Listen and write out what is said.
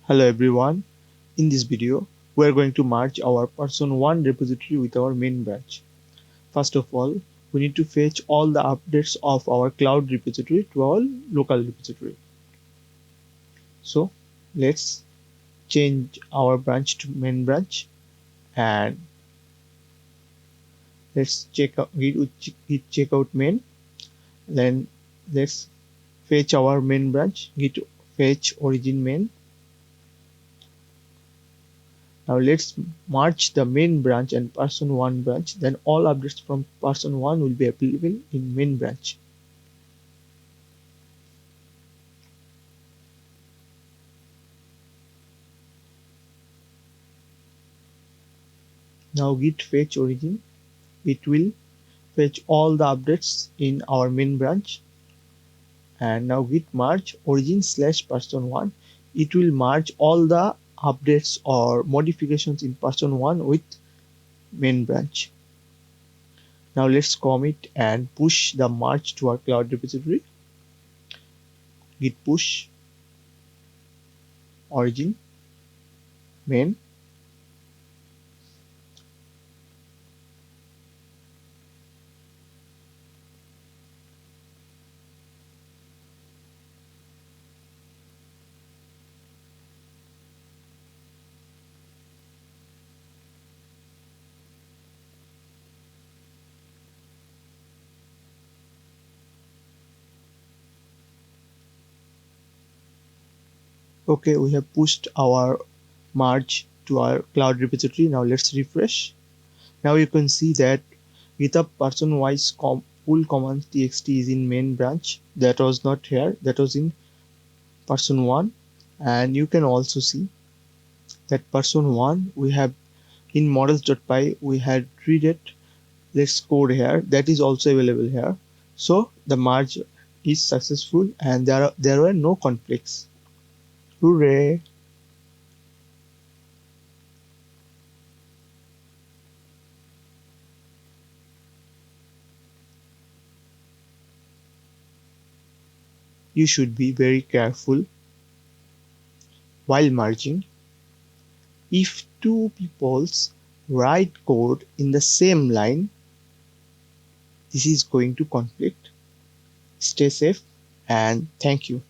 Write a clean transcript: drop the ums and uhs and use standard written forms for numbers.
Hello everyone, in this video we are going to merge our person1 repository with our main branch. First of all, we need to fetch all the updates of our cloud repository to our local repository. So let's change our branch to main branch and let's check out git checkout main. Then let's fetch our main branch, git fetch origin main. Now let's merge the main branch and person1 branch, then all updates from person1 will be available in main branch. Now git fetch origin, it will fetch all the updates in our main branch. And now git merge origin slash person1, it will merge all the updates or modifications in person1 with main branch. Now let's commit and push the merge to our cloud repository. Git push origin main. Okay, we have pushed our merge to our cloud repository. Now let's refresh. Now you can see that GitHub person-wise full commands txt is in main branch. That was not here. That was in person1. And you can also see that person1 we have in models.py we had read. Let's code here. That is also available here. So the merge is successful and there were no conflicts. Hooray! You should be very careful while merging. If two peoples write code in the same line, this is going to conflict. Stay safe and thank you.